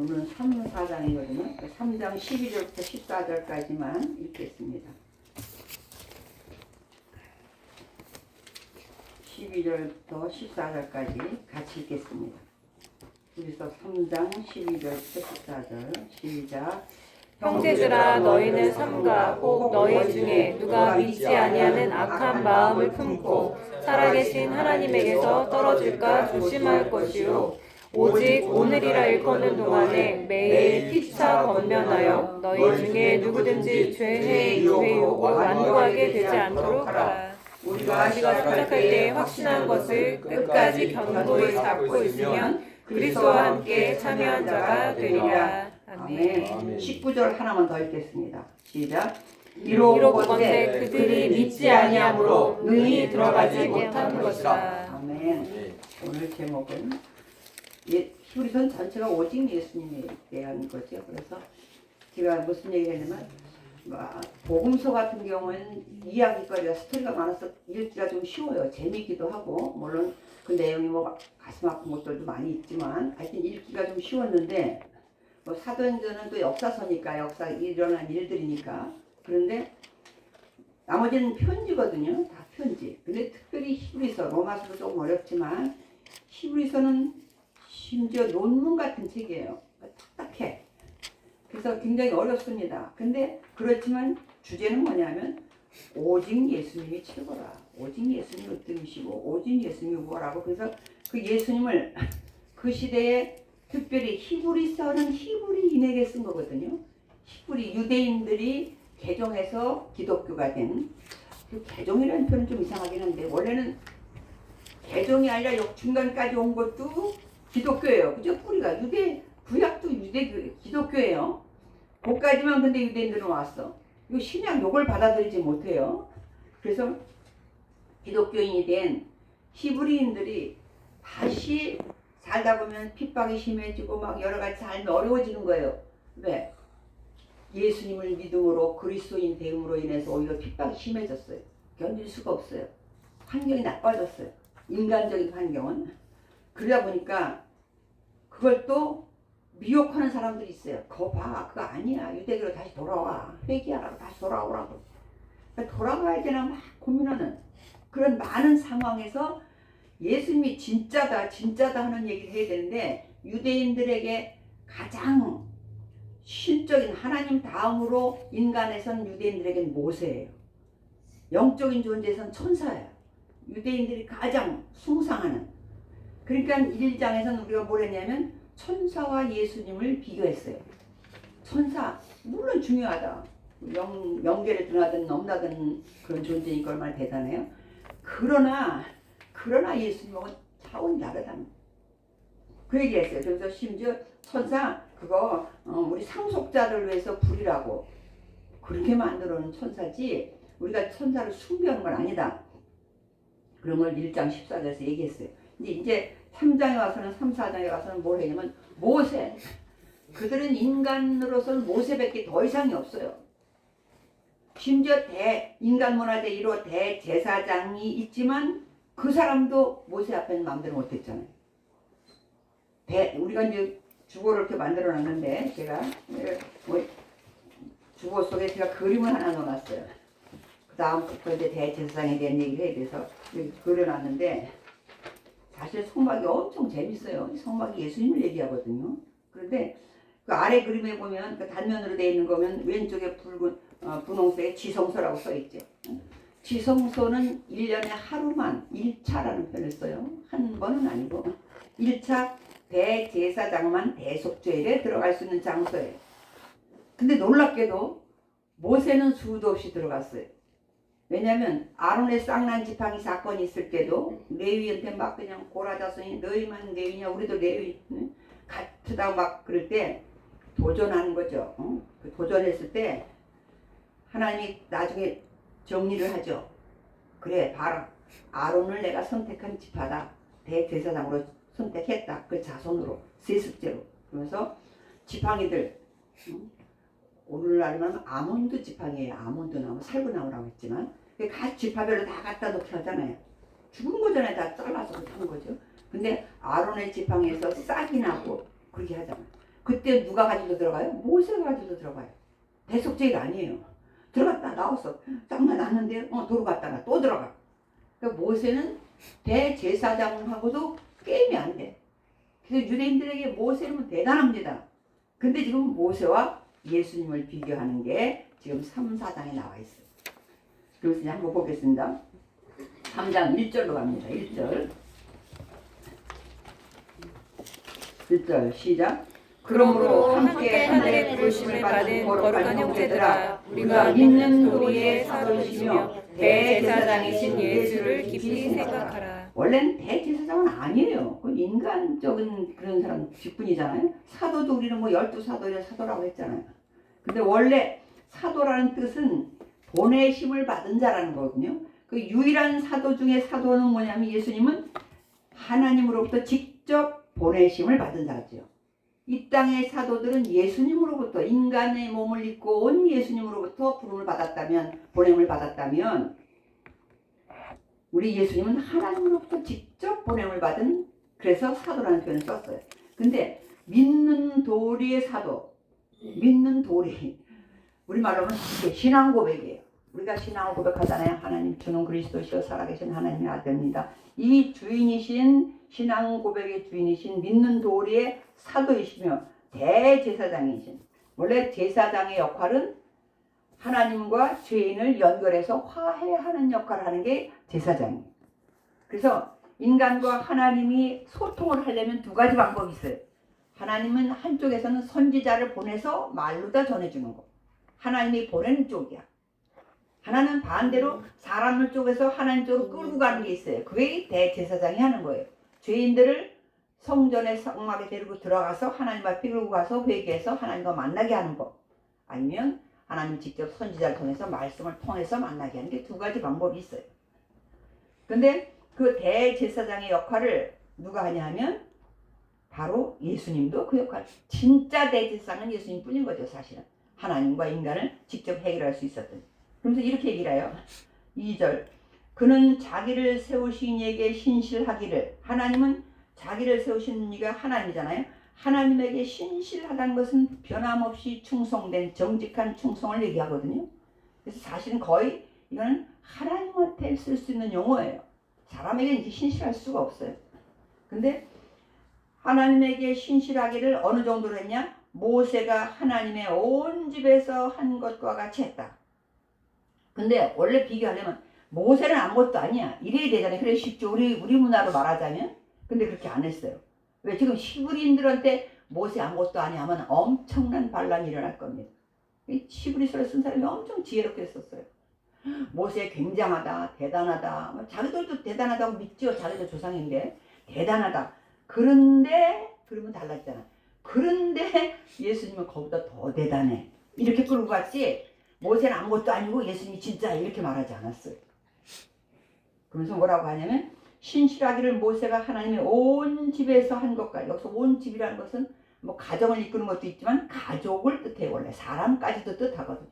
오늘은 3, 4장이거든요. 3장 12절부터 14절까지만 읽겠습니다. 12절부터 14절까지 같이 읽겠습니다. 그래서 3장 12절부터 14절 시작. 형제들아 너희는 삼가 혹 너희 중에 누가 믿지 아니하는 악한 마음을 품고 살아계신 하나님에게서 떨어질까 조심할 것이요 오직 오늘이라 일컫는 동안에 매일 피차 권면하여 너희 중에 누구든지 죄의 유혹을 완고하게 되지 않도록 하라. 우리가 생각할 때 확신한 것을 끝까지 견고히 잡고 있으면 그리스도와 함께 참여한 자가 되리라. 아멘. 19절 하나만 더 읽겠습니다. 시작. 이로보건대 그들이 믿지 아니함으로 능히 들어가지 못한 것이라. 아멘. 오늘 제목은 히브리서 전체가 오직 예수님에 대한 거죠. 그래서 제가 무슨 얘기를 했냐면 복음서 같은 경우는 이야기거리가 스토리가 많아서 읽기가 좀 쉬워요. 재미있기도 하고 물론 그 내용이 뭐 가슴 아픈 것들도 많이 있지만 하여튼 읽기가 좀 쉬웠는데 뭐 사도행전은 또 역사서니까 역사 일어난 일들이니까 그런데 나머지는 편지거든요. 다 편지. 근데 특별히 히브리서 로마서도 조금 어렵지만 히브리서는 심지어 논문 같은 책이에요. 딱딱해. 그래서 굉장히 어렵습니다. 근데 그렇지만 주제는 뭐냐면 오직 예수님이 최고라. 오직 예수님이 으뜸이시고 오직 예수님이 우월하고 그래서 그 예수님을 그 시대에 특별히 히브리서는 히브리인에게 쓴 거거든요. 히브리 유대인들이 개종해서 기독교가 된 그 개종이라는 표현은 좀 이상하긴 한데 원래는 개종이 아니라 중간까지 온 것도 기독교예요. 그죠? 뿌리가 구약도 기독교예요. 거기까지만 근데 유대인들은 왔어. 이거 신약 요걸 받아들이지 못해요. 그래서 기독교인이 된 히브리인들이 다시 살다 보면 핍박이 심해지고 막 여러 가지 삶이 어려워지는 거예요. 왜? 예수님을 믿음으로 그리스도인 되음으로 인해서 오히려 핍박이 심해졌어요. 견딜 수가 없어요. 환경이 나빠졌어요. 인간적인 환경은. 그러다 보니까 그걸 또 미혹하는 사람들이 있어요. 그거 봐. 그거 아니야. 유대교로 다시 돌아와. 회개하라고 다시 돌아오라고. 그러니까 돌아가야 되나 막 고민하는 그런 많은 상황에서 예수님이 진짜다 하는 얘기를 해야 되는데 유대인들에게 가장 실적인 하나님 다음으로 인간에선 유대인들에게는 모세예요. 영적인 존재에선 천사예요. 유대인들이 가장 숭상하는. 그러니까 1장에서는 우리가 뭘 했냐면 천사와 예수님을 비교했어요. 천사 물론 중요하다. 명계를 드나든 넘나든 그런 존재니까 얼마나 대단해요. 그러나 예수님은 차원이 다르다. 그 얘기했어요. 그래서 심지어 천사 그거 우리 상속자를 위해서 부리라고 그렇게 만들어 놓은 천사지 우리가 천사를 숭배하는 건 아니다. 그런 걸 1장 14절에서 얘기했어요. 근데 이제 3장에 와서는 3, 4장에 와서는 뭘 했냐면 모세. 그들은 인간으로서는 모세밖에 더 이상이 없어요. 심지어 인간 문화재 1호 대제사장이 있지만 그 사람도 모세 앞에는 마음대로 못했잖아요. 우리가 이제 주보를 이렇게 만들어 놨는데 제가 주보 속에 제가 그림을 하나 넣어놨어요. 그 다음부터 이제 대제사장에 대한 얘기를 해야 돼서 여기 그려놨는데 사실 성막이 엄청 재밌어요. 성막이 예수님을 얘기하거든요. 그런데 그 아래 그림에 보면 그 단면으로 되어 있는 거면 왼쪽에 분홍색에 지성소라고 써있죠. 지성소는 1년에 하루만 1차라는 표현을 써요. 한 번은 아니고 1차 대제사장만 대속죄일에 들어갈 수 있는 장소예요. 근데 놀랍게도 모세는 수도 없이 들어갔어요. 왜냐하면 아론의 쌍난 지팡이 사건이 있을 때도 레위한테 막 그냥 고라자손이 너희만 레위냐 우리도 레위 같으다 막 그럴 때 도전하는 거죠. 그 도전했을 때 하나님이 나중에 정리를 하죠. 그래 봐라 아론을 내가 선택한 지파다. 대제사장으로 선택했다. 그 자손으로 세습제로. 그러면서 지팡이들 오늘날은 아몬드 지팡이에요. 아몬드 나무, 살구나무라고 했지만 각 지파별로 다 갖다 놓게 하잖아요. 죽은 거 전에 다 잘라서 그렇게 하는 거죠. 근데 아론의 지팡이에서 싹이 나고 그렇게 하잖아요. 그때 누가 가지고 들어가요? 모세가 가지고 들어가요. 대속죄가 아니에요. 들어갔다 나왔어. 짱만 났는데 도로 갔다가 또 들어가. 그러니까 모세는 대제사장하고도 게임이 안 돼. 그래서 유대인들에게 모세는 대단합니다. 근데 지금 모세와 예수님을 비교하는 게 지금 3, 4장에 나와 있어요. 그래서 이제 한번 보겠습니다. 3장 1절로 갑니다. 1절. 1절 시작. 그러므로 함께 하늘의 부르심을 받은 거룩한 형제들아, 우리가 믿는 도리의 사도이시며 대제사장이신 예수를 깊이 생각하라. 원래는 대제사장은 아니에요. 그 인간적인 그런 사람 직분이잖아요. 사도도 우리는 뭐 12사도를 사도라고 했잖아요. 근데 원래 사도라는 뜻은 보내심을 받은 자라는 거거든요. 그 유일한 사도 중에 사도는 뭐냐면 예수님은 하나님으로부터 직접 보내심을 받은 자죠. 이 땅의 사도들은 예수님으로부터 인간의 몸을 입고 온 예수님으로부터 부름을 받았다면, 보냄을 받았다면, 우리 예수님은 하나님으로부터 직접 보냄을 받은, 그래서 사도라는 표현을 썼어요. 근데 믿는 도리의 사도, 믿는 도리, 우리말로는 신앙 고백이에요. 우리가 신앙을 고백하잖아요. 하나님 주는 그리스도시여 살아계신 하나님의 아들입니다. 이 주인이신 신앙 고백의 주인이신 믿는 도리의 사도이시며 대제사장이신, 원래 제사장의 역할은 하나님과 죄인을 연결해서 화해하는 역할을 하는 게 제사장이에요. 그래서 인간과 하나님이 소통을 하려면 두 가지 방법이 있어요. 하나님은 한쪽에서는 선지자를 보내서 말로 다 전해주는 거, 하나님이 보내는 쪽이야. 하나는 반대로 사람을 쪽에서 하나님 쪽으로 끌고 가는 게 있어요. 그게 대제사장이 하는 거예요. 죄인들을 성전의 성막에 데리고 들어가서 하나님 앞에 끌고 가서 회개해서 하나님과 만나게 하는 법, 아니면 하나님 직접 선지자를 통해서 말씀을 통해서 만나게 하는 게 두 가지 방법이 있어요. 근데 그 대제사장의 역할을 누가 하냐 하면 바로 예수님도 그 역할, 진짜 대제사장은 예수님 뿐인 거죠. 사실은 하나님과 인간을 직접 해결할 수 있었던. 그러면서 이렇게 얘기를 해요. 2절. 그는 자기를 세우신 이에게 신실하기를, 하나님은 자기를 세우신 이가 하나님이잖아요. 하나님에게 신실하다는 것은 변함없이 충성된 정직한 충성을 얘기하거든요. 그래서 사실은 거의 이거는 하나님한테 쓸 수 있는 용어예요. 사람에게 이제 신실할 수가 없어요. 근데 하나님에게 신실하기를 어느 정도로 했냐? 모세가 하나님의 온 집에서 한 것과 같이 했다. 근데 원래 비교하려면 모세는 아무것도 아니야. 이래야 되잖아요. 그래 쉽죠. 우리 문화로 말하자면. 근데 그렇게 안 했어요. 왜? 지금 히브리인들한테 모세 아무것도 아니야 하면 엄청난 반란이 일어날 겁니다. 히브리서를 쓴 사람이 엄청 지혜롭게 썼어요. 모세 굉장하다, 대단하다. 자기들도 대단하다고 믿죠. 자기들 조상인데 대단하다. 그런데 그러면 달랐잖아. 그런데 예수님은 거기다 더 대단해. 이렇게 끌고 갔지. 모세는 아무것도 아니고 예수님이 진짜 이렇게 말하지 않았어요. 그러면서 뭐라고 하냐면 신실하기를 모세가 하나님의 온 집에서 한 것까지. 여기서 온 집이라는 것은 뭐 가정을 이끄는 것도 있지만 가족을 뜻해요. 원래 사람까지도 뜻하거든요.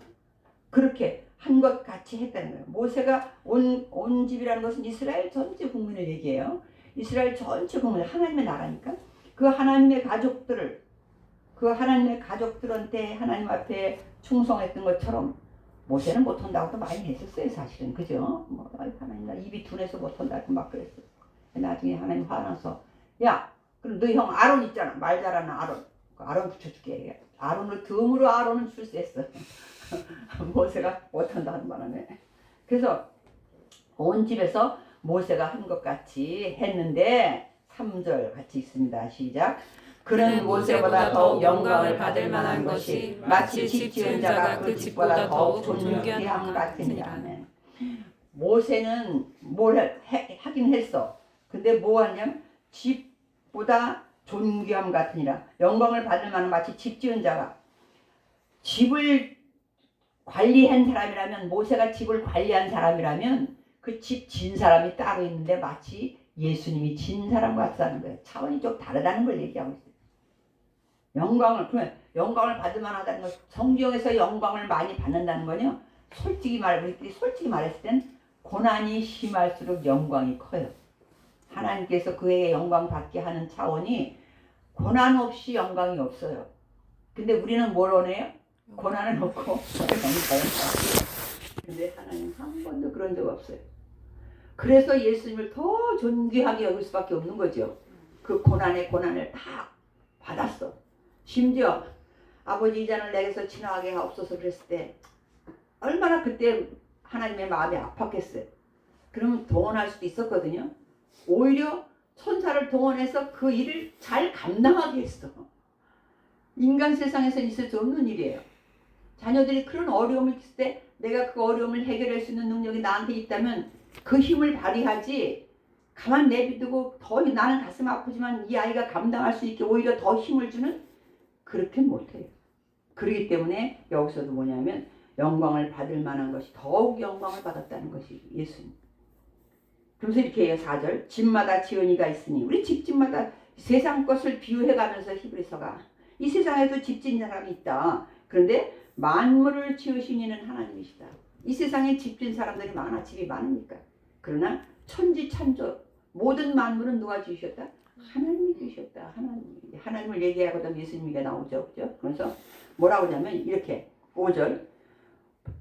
그렇게 한 것 같이 했다는 거예요. 모세가 온 집이라는 것은 이스라엘 전체 국민을 얘기해요. 이스라엘 전체 국민, 하나님의 나라니까 그 하나님의 가족들을, 그 하나님의 가족들한테 하나님 앞에 충성했던 것처럼 모세는 못한다고도 많이 했었어요. 사실은. 그죠? 뭐 하나님 나 입이 둔해서 못한다고 막 그랬어요. 나중에 하나님 화나서 야 그럼 너 형 아론 있잖아. 말 잘하는 아론. 아론 붙여줄게. 아론을 덤으로 아론은 출세했어. 모세가 못한다는 바람에. 그래서 온 집에서 모세가 한 것 같이 했는데 3절 같이 있습니다. 시작. 그는 모세보다 더욱 영광을 받을 만한 것이 마치 집 지은 자가 그 집보다 더욱 존귀한 같으니라. 모세는 뭘 하긴 했어. 근데 뭐 하냐면 집보다 존귀함 같으니라. 영광을 받을 만한 마치 집 지은 자가, 집을 관리한 사람이라면, 모세가 집을 관리한 사람이라면 그 집 진 사람이 따로 있는데 마치 예수님이 진 사람 같다는 거예요. 차원이 좀 다르다는 걸 얘기하고 있어요. 그러면 영광을 받을 만하다는 것, 성경에서 영광을 많이 받는다는 거는요, 우리끼리 솔직히 말했을 땐 고난이 심할수록 영광이 커요. 하나님께서 그에게 영광 받게 하는 차원이 고난 없이 영광이 없어요. 근데 우리는 뭘 원해요? 고난을 없고 영광을. 근데 하나님 한 번도 그런 적 없어요. 그래서 예수님을 더 존귀하게 여길 수밖에 없는 거죠. 그 고난을 다 받았어. 심지어 아버지 이 잔을 내게서 지나가게 하옵소서 그랬을 때 얼마나 그때 하나님의 마음이 아팠겠어요. 그러면 동원할 수도 있었거든요. 오히려 천사를 동원해서 그 일을 잘 감당하게 했어. 인간 세상에서 있을 수 없는 일이에요. 자녀들이 그런 어려움을 있을 때 내가 그 어려움을 해결할 수 있는 능력이 나한테 있다면 그 힘을 발휘하지, 가만 내비두고 더 나는 가슴 아프지만 이 아이가 감당할 수 있게 오히려 더 힘을 주는, 그렇게 못해요. 그렇기 때문에 여기서도 뭐냐면 영광을 받을 만한 것이 더욱 영광을 받았다는 것이 예수님. 그래서 이렇게 해요. 4절 집마다 지은이가 있으니, 우리 집집마다 세상 것을 비유해가면서 히브리서가 이 세상에도 집 짓는 사람이 있다. 그런데 만물을 지으신 이는 하나님이시다. 이 세상에 집 짓는 사람들이 많아, 집이 많으니까. 그러나 천지창조 모든 만물은 누가 지으셨다? 하나님이 지으셨다. 하나님을 얘기하거든 예수님이 나오죠. 그죠? 그래서 뭐라고 하냐면 이렇게 5절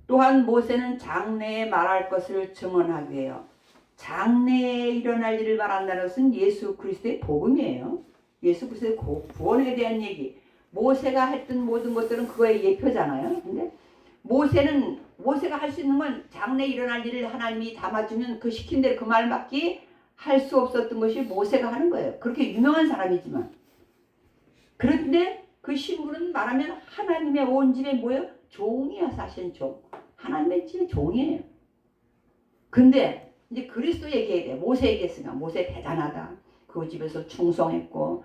또한 모세는 장래에 말할 것을 증언하기 위하여, 장래에 일어날 일을 말한다는 것은 예수 그리스도의 복음이에요. 예수 그리스도의 구원에 대한 얘기. 모세가 했던 모든 것들은 그거의 예표잖아요. 근데 모세가 할 수 있는 건 장래에 일어날 일을 하나님이 담아주면 그 시킨 대로 그 말 맞기 할 수 없었던 것이 모세가 하는 거예요. 그렇게 유명한 사람이지만. 그런데 그 신분은 말하면 하나님의 온 집에 뭐예요? 종이야. 사실은 종. 하나님의 집의 종이에요. 근데 이제 그리스도 얘기해야 돼. 모세 얘기했으니까 모세 대단하다. 그 집에서 충성했고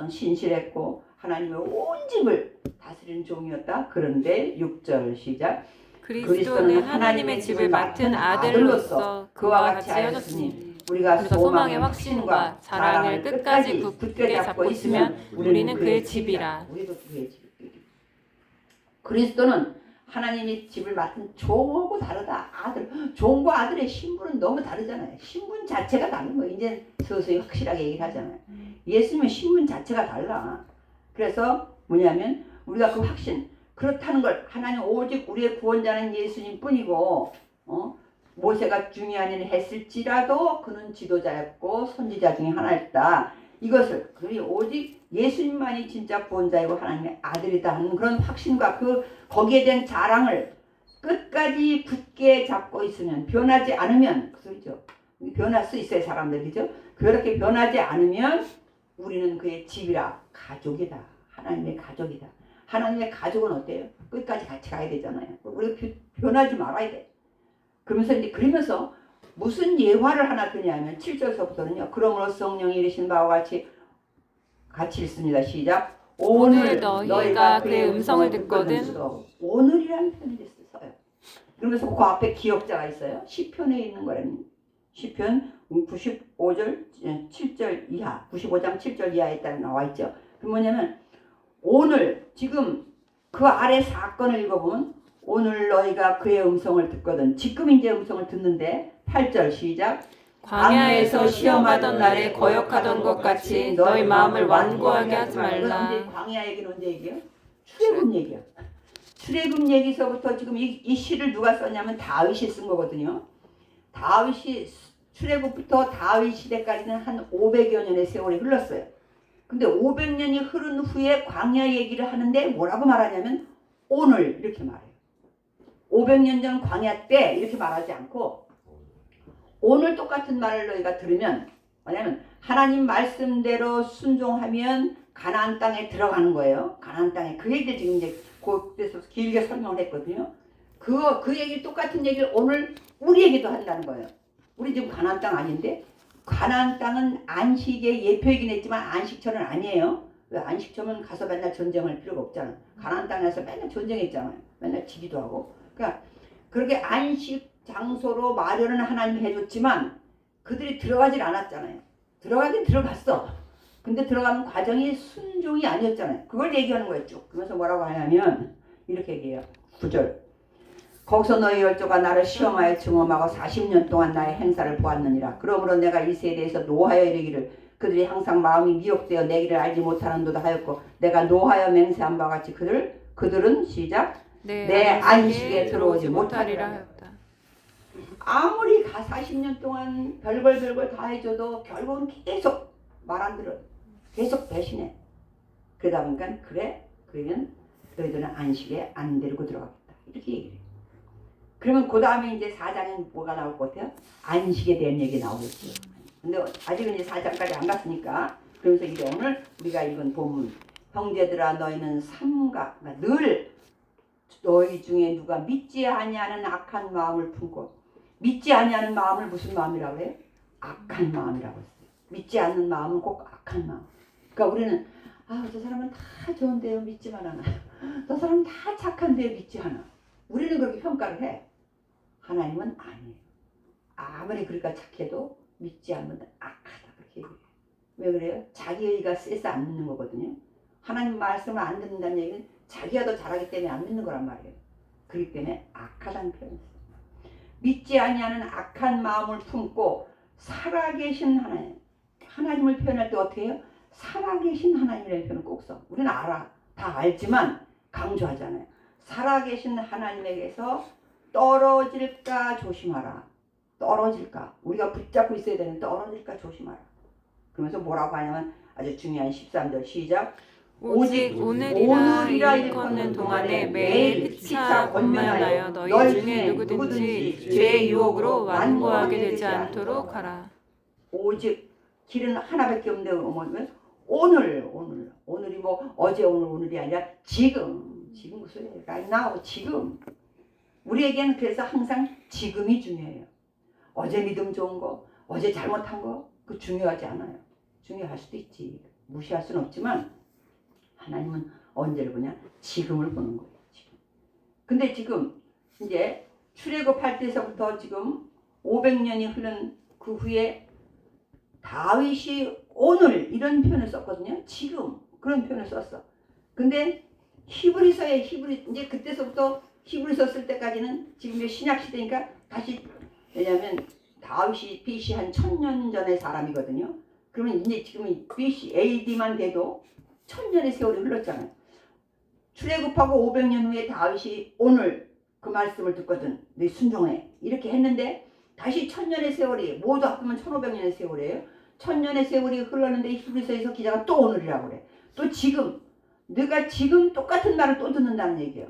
신실했고 하나님의 온 집을 다스리는 종이었다. 그런데 6절 시작. 그리스도는 하나님의 집을 맡은 아들로서 그와 같이 하였으니 우리가 소망의 확신과 자랑을 끝까지 굳게 잡고 있으면 우리는 그의 집이라. 우리도 그의 집. 그리스도는 하나님이 집을 맡은 종하고 다르다. 아들. 종과 아들의 신분은 너무 다르잖아요. 신분 자체가 다른 거예요. 이제 서서히 확실하게 얘기를 하잖아요. 예수님의 신분 자체가 달라. 그래서 뭐냐면 우리가 그 확신, 그렇다는 걸, 하나님 오직 우리의 구원자는 예수님 뿐이고 모세가 중요한 일을 했을지라도 그는 지도자였고 선지자 중에 하나였다. 이것을 오직 예수님만이 진짜 구원자이고 하나님의 아들이다 하는 그런 확신과 거기에 대한 자랑을 끝까지 굳게 잡고 있으면, 변하지 않으면, 그 소리죠. 변할 수 있어요, 사람들. 그죠? 그렇게 변하지 않으면 우리는 그의 집이라, 가족이다. 하나님의 가족이다. 하나님의 가족은 어때요? 끝까지 같이 가야 되잖아요. 우리가 변하지 말아야 돼. 그러면서 무슨 예화를 하나 드냐면 7절서부터는요. 그러므로 성령이 이르신 바와 같이 읽습니다. 시작. 오늘 너희가 그의 음성을 듣거든. 오늘이라는 표현이 써요. 그러면서 그 앞에 기억자가 있어요. 시편에 있는 거라는. 시편 95절 7절 이하, 95장 7절 이하에 따라 나와 있죠. 그 뭐냐면 오늘 지금 그 아래 사건을 읽어보면 오늘 너희가 그의 음성을 듣거든. 지금 이제 음성을 듣는데 8절 시작. 광야에서 시험하던 날에 거역하던 것 같이 너희 마음을 완고하게 하지 말라. 광야 얘기는 언제 얘기예요? 출애굽 얘기야. 출애굽 얘기서부터 지금 이 시를 누가 썼냐면 다윗이 쓴 거거든요. 다윗이 출애굽부터 다윗 시대까지는 한 500여 년의 세월이 흘렀어요. 근데 500년이 흐른 후에 광야 얘기를 하는데 뭐라고 말하냐면 오늘 이렇게 말해요. 500년 전 광야 때 이렇게 말하지 않고 오늘 똑같은 말을 너희가 들으면, 뭐냐면 하나님 말씀대로 순종하면 가나안 땅에 들어가는 거예요. 가나안 땅에. 그 얘기를 지금 이제 그때서 길게 설명을 했거든요. 그 얘기 똑같은 얘기를 오늘 우리에게도 한다는 거예요. 우리 지금 가나안 땅 아닌데, 가나안 땅은 안식의 예표이긴 했지만 안식처는 아니에요. 왜? 안식처면 가서 맨날 전쟁할 필요가 없잖아. 가나안 땅에서 맨날 전쟁했잖아요. 맨날 지기도 하고. 그러니까 그렇게 안식 장소로 마련은 하나님이 해줬지만 그들이 들어가질 않았잖아요. 들어가긴 들어갔어. 근데 들어가는 과정이 순종이 아니었잖아요. 그걸 얘기하는 거예요. 쭉. 그러면서 뭐라고 하냐면 이렇게 얘기해요. 9절. 거기서 너희 열조가 나를 시험하여 증험하고 40년 동안 나의 행사를 보았느니라. 그러므로 내가 이 세대에서 노하여 이르기를 그들이 항상 마음이 미혹되어 내 길을 알지 못하는도다 하였고 내가 노하여 맹세한 바와 같이 그들은 시작 내 안식에 들어오지 못하리라 하였다. 아무리 40년 동안 별걸 다 해줘도 결국은 계속 말 안 들어. 계속 배신해. 그러다 보니까 그러면 너희들은 안식에 안 데리고 들어가겠다. 이렇게 얘기를 해. 그러면 그 다음에 이제 4장에 뭐가 나올 것 같아요? 안식에 대한 얘기 나오겠죠. 근데 아직은 이제 4장까지 안 갔으니까 그래서 이제 오늘 우리가 읽은 본문 형제들아 너희는 삼가 그러니까 늘 너희 중에 누가 믿지 아니하는 악한 마음을 품고 믿지 아니하는 마음을 무슨 마음이라고 해요? 악한 마음이라고 했어요. 믿지 않는 마음은 꼭 악한 마음. 그러니까 우리는 저 사람은 다 좋은데요 믿지만 않아요. 저 사람은 다 착한데요 믿지 않아. 우리는 그렇게 평가를 해. 하나님은 아니에요. 아무리 그러니까 착해도 믿지 않으면 악하다 그렇게 얘기해요. 왜 그래요? 자기 의가 세서 안 믿는 거거든요. 하나님 말씀을 안 듣는다는 얘기는 자기가 더 잘하기 때문에 안 믿는 거란 말이에요. 그렇기 때문에 악하다는 표현이 있어요. 믿지 아니하는 악한 마음을 품고 살아계신 하나님을 표현할 때 어떻게 해요? 살아계신 하나님이라는 표현을 꼭 써. 우리는 알아. 다 알지만 강조하잖아요. 살아계신 하나님에게서 떨어질까 조심하라. 떨어질까. 우리가 붙잡고 있어야 되는데 떨어질까 조심하라. 그러면서 뭐라고 하냐면 아주 중요한 13절 시작. 오직 오늘이라 일컫는 동안에 매일 흑차 권면하여 너희 중에 누구든지 죄의 유혹으로 완고하게 되지 않도록 하라. 오직 길은 하나밖에 없는데 뭐냐면 오늘이 뭐 어제 오늘이 아니라 지금 무슨 right now 지금 우리에게는 그래서 항상 지금이 중요해요. 어제 믿음 좋은 거 어제 잘못한 거 그 중요하지 않아요. 중요할 수도 있지. 무시할 수는 없지만 하나님은 언제를 보냐? 지금을 보는 거예요. 지금. 근데 지금 이제 출애굽할 때서부터 지금 500년이 흐른 그 후에 다윗이 오늘 이런 표현을 썼거든요. 지금 그런 표현을 썼어. 근데 히브리서에 이제 그때서부터 히브리서 쓸 때까지는 지금 신약 시대니까 다시 왜냐하면 다윗이 BC 한 1000년 전의 사람이거든요. 그러면 이제 지금 BC AD만 돼도 1000년의 세월이 흘렀잖아요. 출애굽하고 500년 후에 다윗이 오늘 그 말씀을 듣거든. 너 순종해. 이렇게 했는데 다시 1000년의 세월이 모두 합하면 1500년의 세월이에요. 1000년의 세월이 흘렀는데 히브리서에서 기자가 또 오늘이라고 그래. 또 지금 네가 지금 똑같은 말을 또 듣는다는 얘기예요.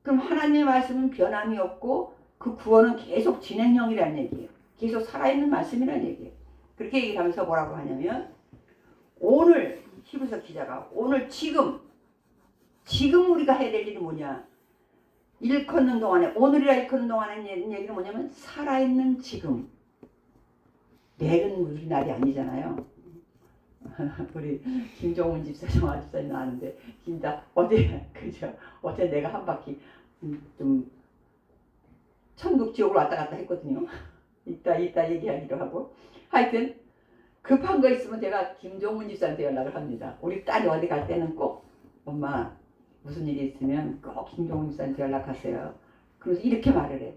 그럼 하나님의 말씀은 변함이 없고 그 구원은 계속 진행형이라는 얘기예요. 계속 살아있는 말씀이라는 얘기예요. 그렇게 얘기를 하면서 뭐라고 하냐면 오늘 히브리서 기자가 오늘 지금 우리가 해야 될 일이 뭐냐. 일컫는 동안에 오늘이라 일컫는 동안에 얘기는 뭐냐면 살아있는 지금. 내일은 우리 날이 아니잖아요. 우리 김종훈 집사 정화 집사님 나왔는데 진짜 어제 내가 한 바퀴 좀 천국 지옥으로 왔다 갔다 했거든요. 이따 얘기하기로 하고 하여튼 급한 거 있으면 제가 김종훈 집사한테 연락을 합니다. 우리 딸이 어디 갈 때는 꼭 엄마 무슨 일이 있으면 꼭 김종훈 집사한테 연락하세요. 그래서 이렇게 말을 해.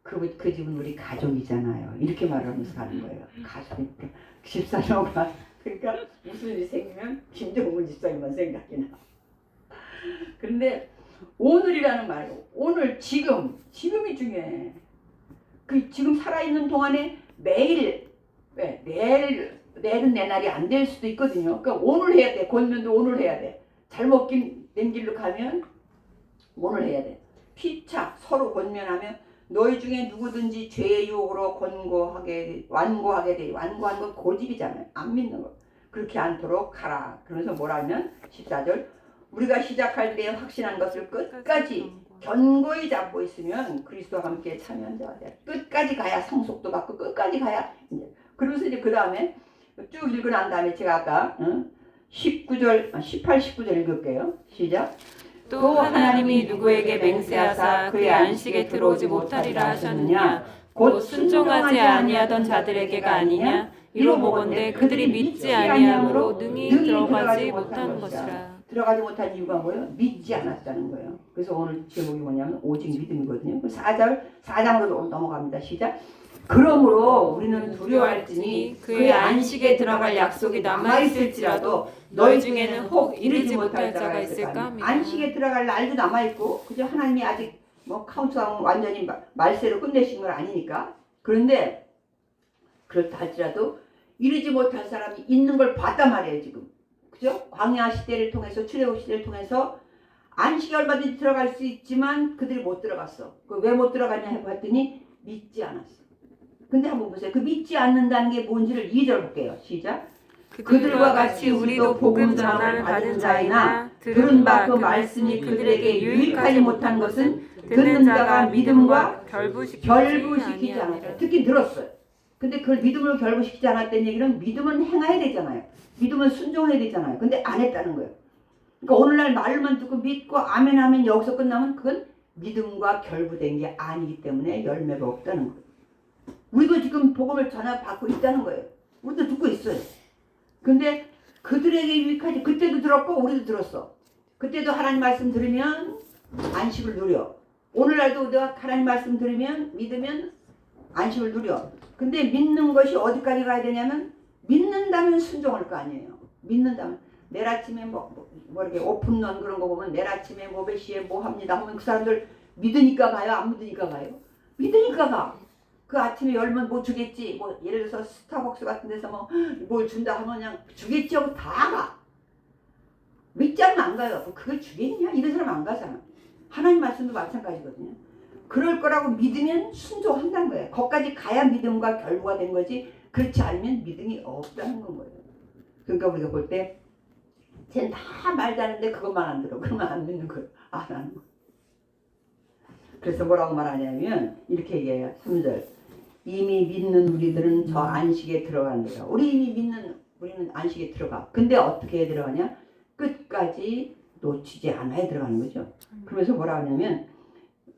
그 집은 우리 가족이잖아요. 이렇게 말을 하면서 가는 거예요. 가족이니까 집사녀가 그러니까 무슨 일이 생기면 김종훈 집사님만 생각이 나. 그런데 오늘이라는 말이에요. 오늘 지금이 중요해. 그 지금 살아있는 동안에 매일 내일은 내 날이 안 될 수도 있거든요. 그러니까 오늘 해야 돼. 권면도 오늘 해야 돼. 잘못 된 길로 가면 오늘 해야 돼. 피차 서로 권면하면 너희 중에 누구든지 죄의 유혹으로 완고하게 돼. 완고한 건 고집이잖아요. 안 믿는 거. 그렇게 않도록 하라. 그러면서 뭐라 하면 14절 우리가 시작할 때 확신한 것을 끝까지 견고히 잡고 있으면 그리스도와 함께 참여한 자가 돼. 끝까지 가야 상속도 받고 끝까지 가야 이제 그러면서 이제 그 다음에 쭉 읽고 난 다음에 제가 아까 18, 19절 읽을게요. 시작. 또 하나님이 누구에게 맹세하사 그의 안식에 들어오지 못하리라 하셨느냐 곧 순종하지 아니하던 자들에게가 아니냐 이로 보건대 그들이 믿지 아니함으로 능히 들어가지 못한 것이라. 들어가지 못한 이유가 뭐예요? 믿지 않았다는 거예요. 그래서 오늘 제목이 뭐냐면 오직 믿음이거든요. 4장으로 넘어갑니다. 시작. 그러므로 우리는 두려워할지니 그의 안식에 들어갈 약속이 남아있을지라도 너희 중에는 혹 이르지 못할 자가 있을까? 안식에 들어갈 날도 남아있고 그저 하나님이 아직 뭐 카운트다운 완전히 말세로 끝내신 건 아니니까. 그런데 그렇다 할지라도 이르지 못할 사람이 있는 걸 봤단 말이에요 지금. 그죠? 광야 시대를 통해서 출애굽 시대를 통해서 안식에 얼마든지 들어갈 수 있지만 그들이 못 들어갔어. 왜 못 들어갔냐 해봤더니 믿지 않았어. 근데 한번 보세요. 그 믿지 않는다는 게 뭔지를 2절 볼게요. 시작. 그들과 같이 우리도 복음 전함을 받은 자이나 들은 바 그 말씀이 그들에게 유익하지 못한 것은 듣는 자가 믿음과 결부시키지 않았다. 듣긴 들었어요. 근데 그걸 믿음으로 결부시키지 않았다는 얘기는 믿음은 행해야 되잖아요. 믿음은 순종해야 되잖아요. 근데 안 했다는 거예요. 그러니까 오늘날 말로만 듣고 믿고 아멘 하면 여기서 끝나면 그건 믿음과 결부된 게 아니기 때문에 열매가 없다는 거예요. 우리도 지금 복음을 전화 받고 있다는 거예요. 우리도 듣고 있어요. 근데 그들에게 유익하지. 그때도 들었고 우리도 들었어. 그때도 하나님 말씀 들으면 안식을 누려. 오늘날도 내가 하나님 말씀 들으면 믿으면 안식을 누려. 근데 믿는 것이 어디까지 가야 되냐면 믿는다면 순종할 거 아니에요. 믿는다면 내일 아침에 뭐 이렇게 오픈런 그런 거 보면 내일 아침에 뭐 몇 시에 뭐 합니다 하면 그 사람들 믿으니까 가요? 안 믿으니까 가요? 믿으니까 가. 그 아침에 열면 뭐 주겠지. 뭐 예를 들어서 스타벅스 같은 데서 뭐 뭘 준다 하면 그냥 주겠지 하고 다 가. 믿지 않으면 안 가요. 뭐 그걸 주겠냐? 이런 사람 안 가잖아. 하나님 말씀도 마찬가지거든요. 그럴 거라고 믿으면 순종한다는 거예요. 거기까지 가야 믿음과 결부가 된 거지. 그렇지 않으면 믿음이 없다는 건 거예요. 그러니까 우리가 볼 때 쟤는 다 말자는데 그것만 안 들어. 그러면 안 믿는 거예요. 안 하는 거예요. 그래서 뭐라고 말하냐면 이렇게 얘기해요. 3절. 이미 믿는 우리들은 저 안식에 들어간다. 우리는 안식에 들어가. 근데 어떻게 들어가냐? 끝까지 놓치지 않아야 들어가는 거죠. 그러면서 뭐라 하냐면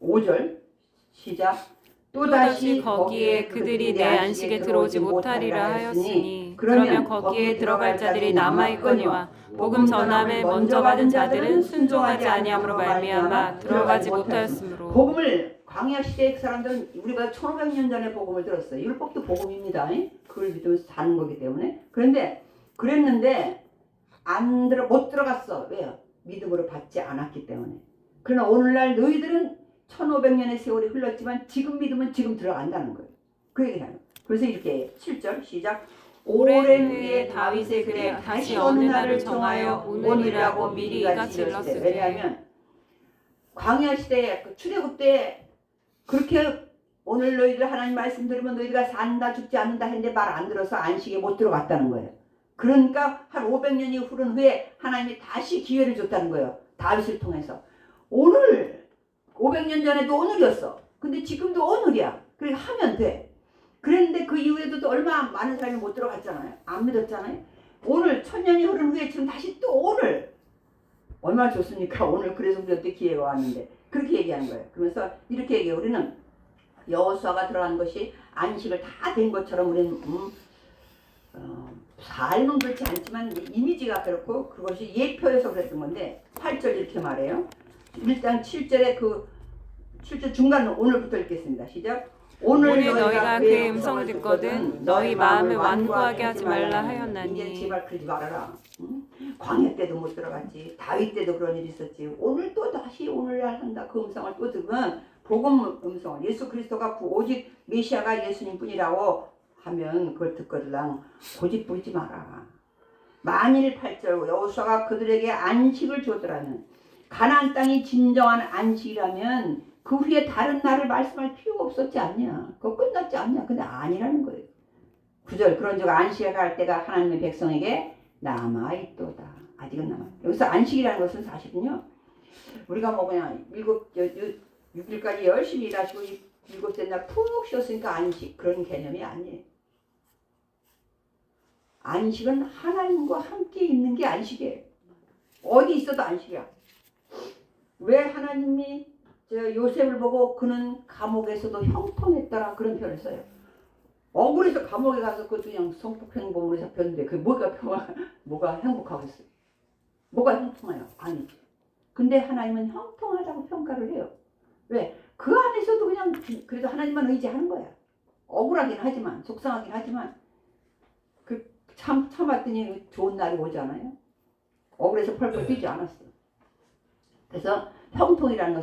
5절 시작. 또다시 거기에 그들이 내 안식에 들어오지 못하리라 하였으니 그러면 거기에 들어갈 자들이 남아있거니와 복음 전함을 먼저 받은 자들은 순종하지 아니함으로 말미암아 들어가지 못하였으므로. 복음을 광야 시대의 그 사람들은 우리가 1500년 전에 복음을 들었어요. 율법도 복음입니다. 그걸 믿으면서 사는 거기 때문에. 그런데 그랬는데 못 들어갔어. 왜요? 믿음으로 받지 않았기 때문에. 그러나 오늘날 너희들은 1500년의 세월이 흘렀지만 지금 믿으면 지금 들어간다는 거예요. 그 얘기를 하는. 그래서 이렇게 7절 시작. 오랜 후에 다윗의 글에 다시 어느 날을 정하여 오늘이라고 미리 이가 질렀으되. 왜냐하면 광야 시대에 출애굽 때 그렇게 오늘 너희들 하나님 말씀 들으면 너희가 산다 죽지 않는다 했는데 말 안 들어서 안식에 못 들어갔다는 거예요. 그러니까 한 500년이 흐른 후에 하나님이 다시 기회를 줬다는 거예요. 다윗을 통해서. 오늘 500년 전에도 오늘이었어. 근데 지금도 오늘이야. 그러니까 하면 돼. 그랬는데 그 이후에도 또 얼마 많은 사람이 못 들어갔잖아요. 안 믿었잖아요. 오늘 1000년이 흐른 후에 지금 다시 또 오늘. 얼마나 좋습니까? 오늘 그래서 우리한테 기회가 왔는데. 그렇게 얘기하는 거예요. 그러면서 이렇게 얘기해요. 우리는 여호수아가 들어간 것이 안식을 다 된 것처럼 우리는 삶은 그렇지 않지만 이미지가 그렇고 그것이 예표여서 그랬던 건데 8절 이렇게 말해요. 일단 7절에 7절 중간 오늘부터 읽겠습니다. 시작. 오늘 너희가 그의 음성을 듣거든 너희 마음을 완고하게 하지 말라 하였나니. 이제 제발 그러지 말아라. 응? 광야 때도 못 들어갔지. 다윗 때도 그런 일이 있었지. 오늘 또 다시 오늘날 한다. 그 음성을 또 들으면 복음 음성을 예수 그리스도가 오직 메시아가 예수님뿐이라고 하면 그걸 듣거들랑 고집 부리지 마라. 만일 8절 여호수아가 그들에게 안식을 주었더라면 가나안 땅이 진정한 안식이라면 그 후에 다른 날을 말씀할 필요가 없었지 않냐. 그거 끝났지 않냐. 근데 아니라는 거예요. 9절 그런즉 안식에 갈 때가 하나님의 백성에게 남아있도다. 아직은 남아. 여기서 안식이라는 것은 사실은요. 우리가 뭐 그냥 6일까지 열심히 일하시고 7째 날 푹 쉬었으니까 안식 그런 개념이 아니에요. 안식은 하나님과 함께 있는 게 안식이에요. 어디 있어도 안식이야. 왜 하나님이 요셉을 보고 그는 감옥에서도 형통했더라 그런 표현을 써요. 억울해서 감옥에 가서 그것도 그냥 성폭행범으로 잡혔는데 그게 뭐가 행복하겠어요? 뭐가 형통해요? 아니지. 근데 하나님은 형통하다고 평가를 해요. 왜? 그 안에서도 그냥 그래도 하나님만 의지하는 거야. 억울하긴 하지만 속상하긴 하지만 그 참았더니 좋은 날이 오잖아요. 억울해서 펄펄 뛰지 않았어. 그래서 형통이라는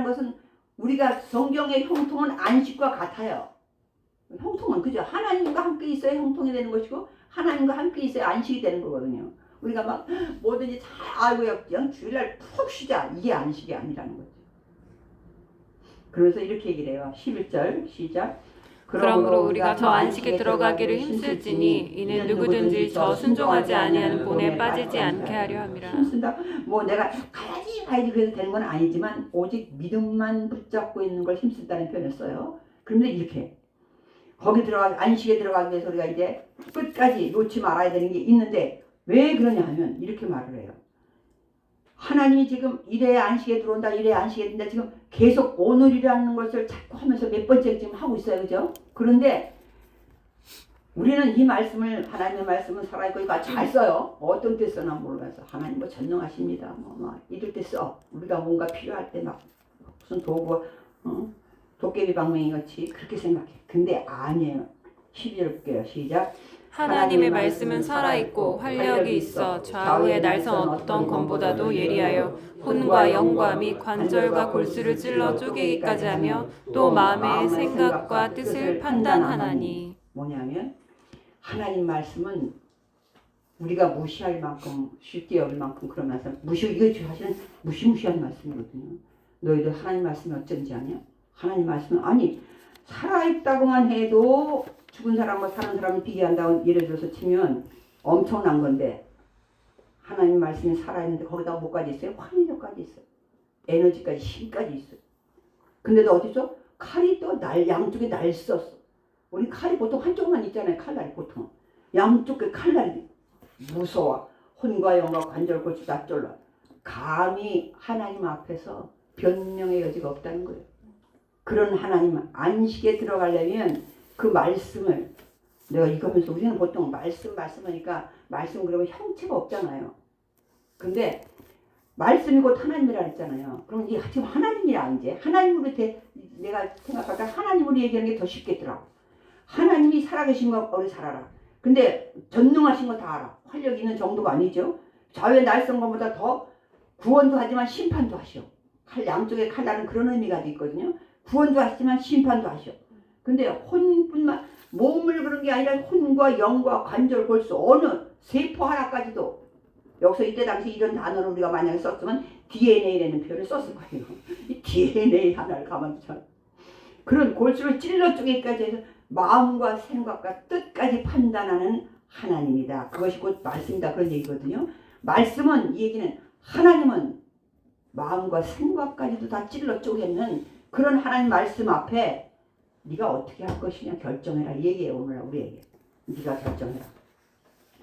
것은 우리가 성경의 형통은 안식과 같아요. 형통은 그죠? 하나님과 함께 있어야 형통이 되는 것이고 하나님과 함께 있어야 안식이 되는 거거든요. 우리가 막 뭐든지 다 아이고야 그냥 주일날 푹 쉬자 이게 안식이 아니라는 거죠. 그래서 이렇게 얘기를 해요. 11절 시작. 그러므로 우리가 저 안식에 들어가기를 힘쓸지니 이는 누구든지 저 순종하지 아니하는 본에 빠지지 않게 하려 함이라. 힘쓴다. 뭐 내가 가야지 그래서 되는 건 아니지만 오직 믿음만 붙잡고 있는 걸 힘쓴다는 표현을 써요. 그런데 이렇게 거기 안식에 들어가기 위해서 우리가 이제 끝까지 놓지 말아야 되는 게 있는데 왜 그러냐 하면 이렇게 말을 해요. 하나님이 지금 이래야 안식에 들어온다 이래야 안식에 든다 지금 계속 오늘이라는 것을 자꾸 하면서 몇 번째 지금 하고 있어요. 그죠? 그런데 우리는 이 말씀을 하나님의 말씀은 살아있고 이거 잘 써요. 어떤 때 써나 몰라서 하나님 뭐 전능하십니다. 뭐 이럴 때 써. 우리가 뭔가 필요할 때 막 무슨 도구 도깨비 방망이 같이 그렇게 생각해. 근데 아니에요. 12절 볼게요. 시작. 하나님의 말씀은 살아있고 활력이 있어 좌우의 날선 어떤 검보다도 예리하여 혼과 영과 및 관절과 골수를 찔러 쪼개기까지 하며 또 마음의 생각과 뜻을 판단하나니. 뭐냐면 하나님 말씀은 우리가 무시할 만큼 쉽게 여길 만큼 그런 말씀 이거 사실은 무시무시한 말씀이거든요. 너희들 하나님 말씀이 어쩐지 아냐? 하나님 말씀은 아니 살아있다고만 해도 죽은 사람과 사는 사람을 비교한다고 예를 들어서 치면 엄청난 건데 하나님 말씀이 살아있는데 거기다가 뭐까지 있어요? 활력까지 있어요. 에너지까지 힘까지 있어요. 근데도 어디죠? 칼이 또 양쪽에 날 썼어. 우리 칼이 보통 한쪽만 있잖아요. 칼날이 보통. 양쪽에 칼날이 무서워. 혼과 영과 관절 골수 다 쫄라. 감히 하나님 앞에서 변명의 여지가 없다는 거예요. 그런 하나님 안식에 들어가려면 그 말씀을 내가 이거면서 우리는 보통 말씀하니까 말씀 그러면 형체가 없잖아요. 근데 말씀이 곧 하나님이라 했잖아요. 그럼 이게 지금 하나님이라 이제 하나님으로 내가 생각할 때 하나님으로 얘기하는 게 더 쉽겠더라고. 하나님이 살아계신 거 우리 잘 알아. 근데 전능하신 거 다 알아. 활력 있는 정도가 아니죠. 좌우의 날선 것보다 더 구원도 하지만 심판도 하시오. 양쪽에 칼날은 그런 의미가 있거든요. 구원도 하시지만 심판도 하시오. 근데 혼뿐만 몸을 그런 게 아니라 혼과 영과 관절 골수 어느 세포 하나까지도 여기서 이때 당시 이런 단어를 우리가 만약에 썼으면 DNA라는 표현을 썼을 거예요. 이 DNA 하나를 가만두자. 그런 골수를 찔러 쪼개기까지 해서 마음과 생각과 뜻까지 판단하는 하나님이다. 그것이 곧 말씀이다. 그런 얘기거든요. 말씀은 이 얘기는 하나님은 마음과 생각까지도 다 찔러 쪼개는 그런 하나님 말씀 앞에 네가 어떻게 할 것이냐 결정해라. 이 얘기예요. 오늘 우리에게. 네가 결정해라.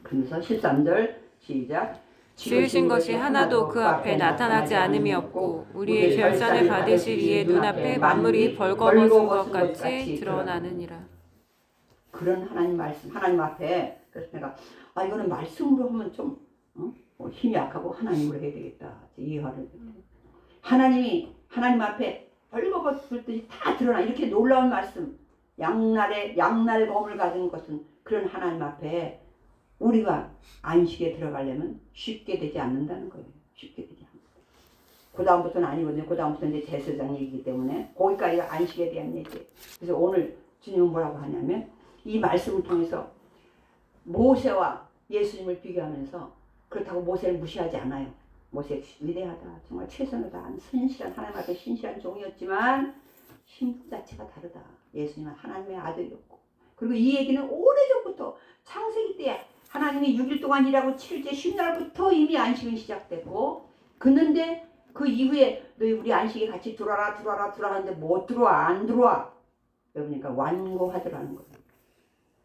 그러면서 13절 시작. 지으신 것이 하나도 그 앞에 나타나지 않음이 없고 우리의 결산을 받으실 이의 눈앞에 만물이 벌거벗은 것 같이 드러나느니라. 그런 하나님 말씀 하나님 앞에 그래서 내가 이거는 말씀으로 하면 좀 힘이 약하고 하나님으로 해야 되겠다. 이해하는 하나님 앞에 벌거벗을 듯이 다 드러나 이렇게 놀라운 말씀 양날 검을 가진 것은 그런 하나님 앞에 우리가 안식에 들어가려면 쉽게 되지 않는다는 거예요. 쉽게 되지 않는다. 그 다음부터는 아니거든요. 그 다음부터는 이제 제사장 얘기이기 때문에 거기까지가 안식에 대한 얘기예요. 그래서 오늘 주님은 뭐라고 하냐면 이 말씀을 통해서 모세와 예수님을 비교하면서 그렇다고 모세를 무시하지 않아요. 모세 위대하다. 정말 최선을 다한 신실한 하나님 앞에 신실한 종이었지만 힘 자체가 다르다. 예수님은 하나님의 아들이었고 그리고 이 얘기는 오래전부터 창세기 때 하나님이 6일 동안 일하고 7째 쉰 날부터 이미 안식은 시작됐고 그런데 그 이후에 너희 우리 안식에 같이 들어와라 하는데 못 들어와 안 들어와 그러니까 완고하더라는 거예요.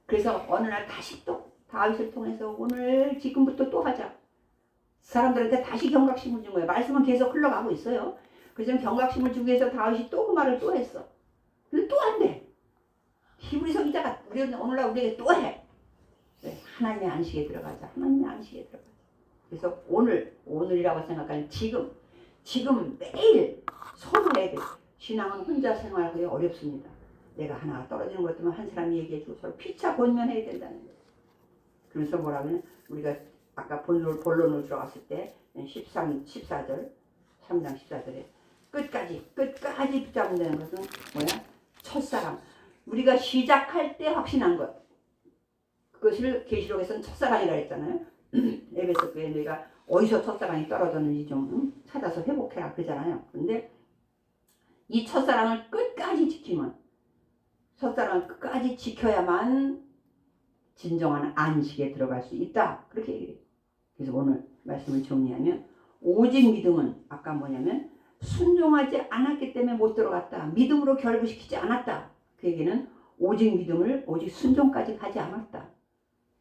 그래서 어느 날 다시 또 다윗을 통해서 오늘 지금부터 또 하자. 사람들한테 다시 경각심을 준 거예요. 말씀은 계속 흘러가고 있어요. 그래서 경각심을 주기 위해서 다윗이 또 그 말을 또 했어. 근데 또 안 돼. 히브리서 기자가 오늘날 우리에게 또 해. 하나님의 안식에 들어가자. 하나님의 안식에 들어가자. 그래서 오늘이라고 생각하는 지금 매일 선호해야 돼. 신앙은 혼자 생활하기 어렵습니다. 내가 하나 떨어지는 것도 한 사람이 얘기해주고 서로 피차 본면해야 된다는 거예요. 그래서 뭐라면 우리가 아까 본론으로 들어갔을 때 14절 3장 14절에 끝까지 붙잡는다는 것은 뭐야? 첫사랑. 우리가 시작할 때 확신한 것. 그것을 계시록에서는 첫사랑이라 했잖아요. 에베소 교회 너희가 어디서 첫사랑이 떨어졌는지 좀 찾아서 회복해라 그러잖아요. 근데 이 첫사랑을 끝까지 지키면, 첫사랑을 끝까지 지켜야만 진정한 안식에 들어갈 수 있다. 그렇게 얘기해요. 그래서 오늘 말씀을 정리하면 오직 믿음은 아까 뭐냐면 순종하지 않았기 때문에 못 들어갔다. 믿음으로 결부시키지 않았다. 그 얘기는 오직 믿음을 오직 순종까지 가지 않았다.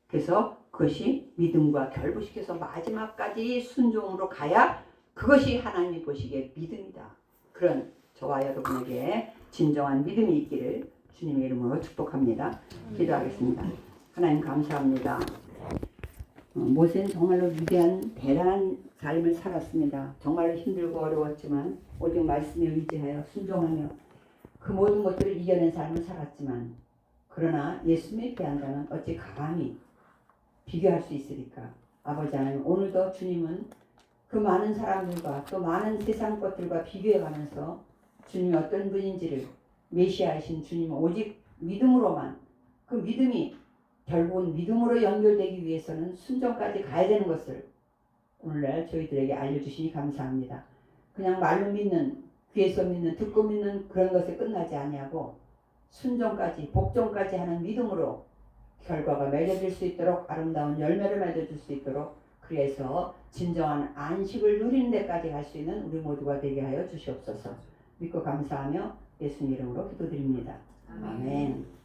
그래서 그것이 믿음과 결부시켜서 마지막까지 순종으로 가야 그것이 하나님이 보시기에 믿음이다. 그런 저와 여러분에게 진정한 믿음이 있기를 주님의 이름으로 축복합니다. 기도하겠습니다. 하나님 감사합니다. 모세는 정말로 위대한 대단한 삶을 살았습니다. 정말로 힘들고 어려웠지만 오직 말씀에 의지하여 순종하며 그 모든 것들을 이겨낸 삶을 살았지만, 그러나 예수님에 대한 자는 어찌 감히 비교할 수 있으리까? 아버지 하나님, 오늘도 주님은 그 많은 사람들과 또 많은 세상 것들과 비교해가면서 주님이 어떤 분인지를, 메시아이신 주님은 오직 믿음으로만, 그 믿음이 결국은 믿음으로 연결되기 위해서는 순종까지 가야 되는 것을 오늘날 저희들에게 알려주시니 감사합니다. 그냥 말로 믿는, 귀에서 믿는, 듣고 믿는 그런 것에 끝나지 아니하고 순종까지, 복종까지 하는 믿음으로 결과가 맺어질 수 있도록, 아름다운 열매를 맺어줄 수 있도록, 그래서 진정한 안식을 누리는 데까지 갈 수 있는 우리 모두가 되게 하여 주시옵소서. 믿고 감사하며 예수님 이름으로 기도드립니다. 아멘.